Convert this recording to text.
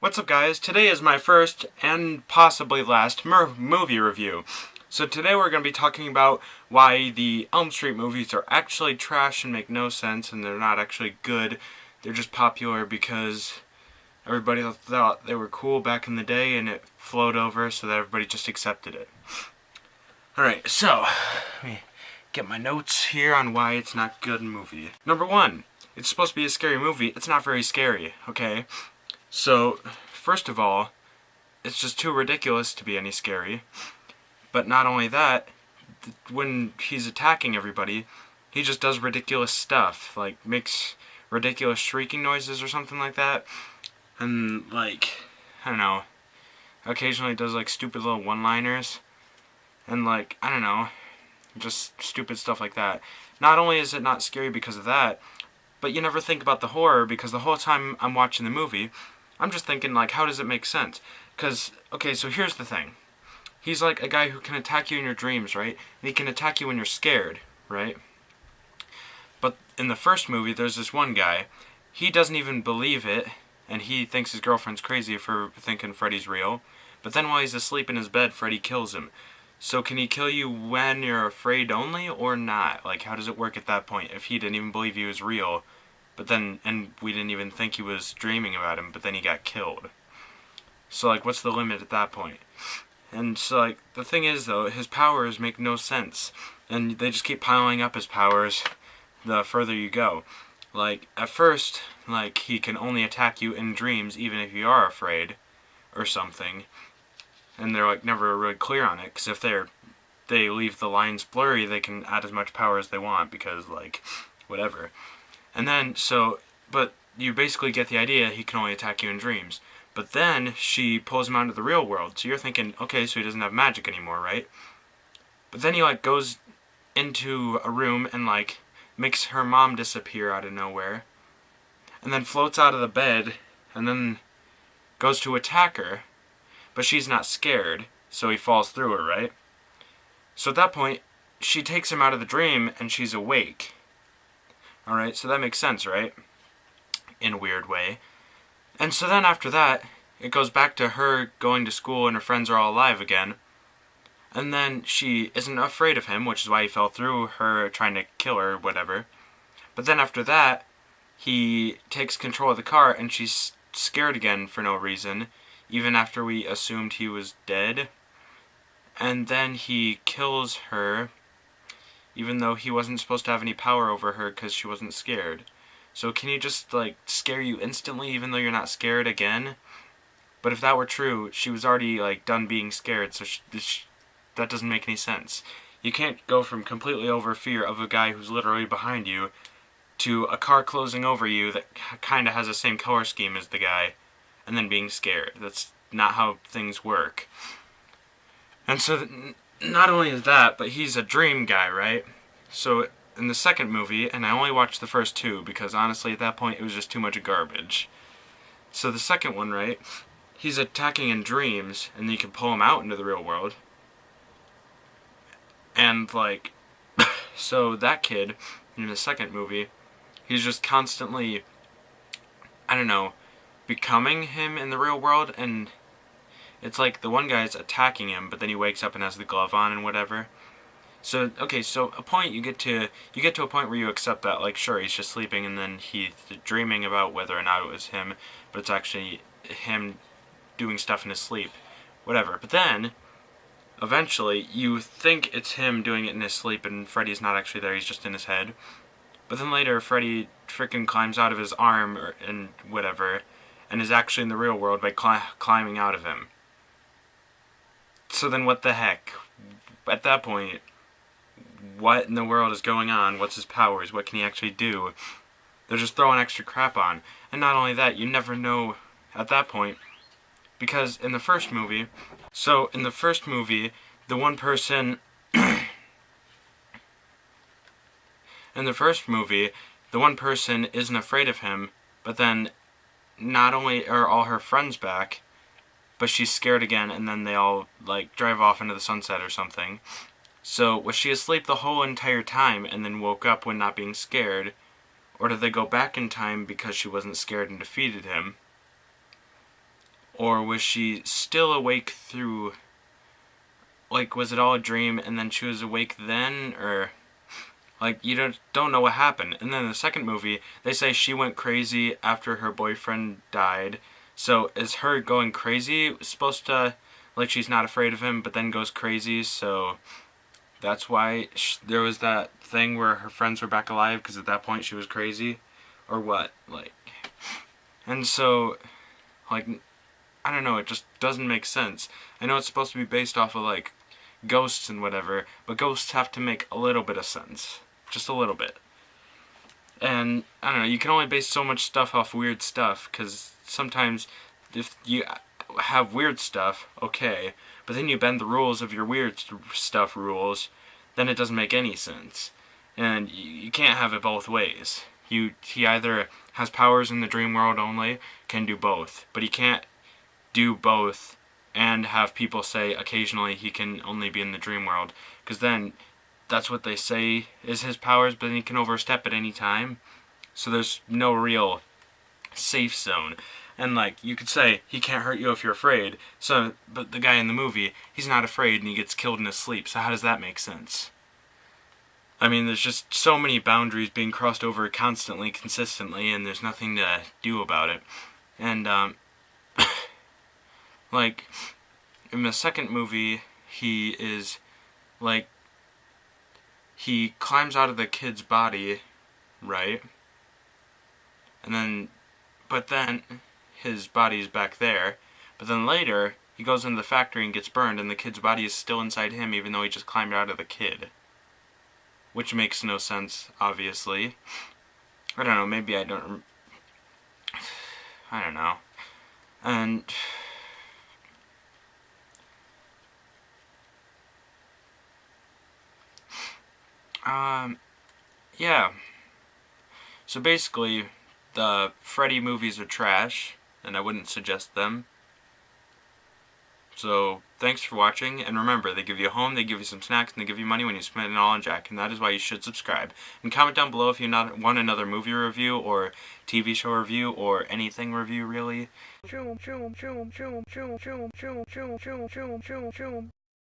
What's up, guys? Today is my first and possibly last movie review. So today we're going to be talking about why the Elm Street movies are actually trash and make no sense, and they're not actually good. They're just popular because everybody thought they were cool back in the day, and it flowed over so that everybody just accepted it. Alright, so let me get my notes here on why it's not a good movie. Number one, it's supposed to be a scary movie. It's not very scary, okay? So, first of all, it's just too ridiculous to be any scary. But not only that, when he's attacking everybody, he just does ridiculous stuff, like makes ridiculous shrieking noises or something like that. And like, I don't know, occasionally does like stupid little one-liners. And like, I don't know, just stupid stuff like that. Not only is it not scary because of that, but you never think about the horror, because the whole time I'm watching the movie, I'm just thinking, like, how does it make sense? Because, okay, so here's the thing. He's like a guy who can attack you in your dreams, right? And he can attack you when you're scared, right? But in the first movie, there's this one guy. He doesn't even believe it, and he thinks his girlfriend's crazy for thinking Freddy's real. But then while he's asleep in his bed, Freddy kills him. So can he kill you when you're afraid only, or not? Like, how does it work at that point if he didn't even believe he was real? But then, and we didn't even think he was dreaming about him, but then he got killed. So, like, what's the limit at that point? And so, like, the thing is, though, his powers make no sense. And they just keep piling up his powers the further you go. Like, at first, like, he can only attack you in dreams, even if you are afraid, or something. And they're, like, never really clear on it, because if they leave the lines blurry, they can add as much power as they want, because, like, whatever. And then, but you basically get the idea he can only attack you in dreams. But then, she pulls him out into the real world, so you're thinking, okay, so he doesn't have magic anymore, right? But then he, like, goes into a room and, like, makes her mom disappear out of nowhere. And then floats out of the bed, and then goes to attack her. But she's not scared, so he falls through her, right? So at that point, she takes him out of the dream, and she's awake. Alright, so that makes sense, right? In a weird way. And so then after that, it goes back to her going to school and her friends are all alive again. And then she isn't afraid of him, which is why he fell through her trying to kill her or whatever. But then after that, he takes control of the car and she's scared again for no reason, even after we assumed he was dead. And then he kills her, even though he wasn't supposed to have any power over her because she wasn't scared. So can he just, like, scare you instantly even though you're not scared again? But if that were true, she was already, like, done being scared, so that doesn't make any sense. You can't go from completely over fear of a guy who's literally behind you to a car closing over you that kind of has the same color scheme as the guy, and then being scared. That's not how things work. And so, not only is that, but he's a dream guy, right? So, in the second movie, and I only watched the first two, because honestly at that point it was just too much garbage. So the second one, right, he's attacking in dreams, and you can pull him out into the real world. And, like, so that kid, in the second movie, he's just constantly, I don't know, becoming him in the real world, and it's like the one guy's attacking him, but then he wakes up and has the glove on and whatever. So, okay, so a point you get to a point where you accept that, like, sure, he's just sleeping and then he's dreaming about whether or not it was him, but it's actually him doing stuff in his sleep, whatever. But then, eventually, you think it's him doing it in his sleep and Freddy's not actually there, he's just in his head. But then later, Freddy frickin' climbs out of his arm and whatever, and is actually in the real world by climbing out of him. So then what the heck? At that point, what in the world is going on? What's his powers? What can he actually do? They're just throwing extra crap on. And not only that, you never know at that point, because in the first movie, the one person isn't afraid of him, but then not only are all her friends back, but she's scared again, and then they all, like, drive off into the sunset or something. So, was she asleep the whole entire time and then woke up when not being scared? Or did they go back in time because she wasn't scared and defeated him? Or was she still awake through, like, was it all a dream and then she was awake then? Or, like, you don't know what happened. And then in the second movie, they say she went crazy after her boyfriend died. So is her going crazy supposed to, like, she's not afraid of him, but then goes crazy, so that's why there was that thing where her friends were back alive, because at that point she was crazy? Or what? Like, and so, like, I don't know, it just doesn't make sense. I know it's supposed to be based off of, like, ghosts and whatever, but ghosts have to make a little bit of sense. Just a little bit. And, I don't know, you can only base so much stuff off weird stuff, because sometimes if you have weird stuff, okay, but then you bend the rules of your weird stuff rules, then it doesn't make any sense. And you can't have it both ways. He either has powers in the dream world only, can do both, but he can't do both and have people say occasionally he can only be in the dream world, because then that's what they say is his powers, but then he can overstep at any time, so there's no real safe zone. And, like, you could say he can't hurt you if you're afraid, so, but the guy in the movie, he's not afraid and he gets killed in his sleep, so how does that make sense? I mean, there's just so many boundaries being crossed over constantly, consistently, and there's nothing to do about it. And, like, in the second movie, he is, like, he climbs out of the kid's body, right? And then, but then, his body's back there. But then later, he goes into the factory and gets burned, and the kid's body is still inside him, even though he just climbed out of the kid. Which makes no sense, obviously. I don't know, maybe I don't know. And yeah. So basically, the Freddy movies are trash, and I wouldn't suggest them. So, thanks for watching, and remember, they give you a home, they give you some snacks, and they give you money when you spend it all on Jack, and that is why you should subscribe. And comment down below if you want another movie review, or TV show review, or anything review, really.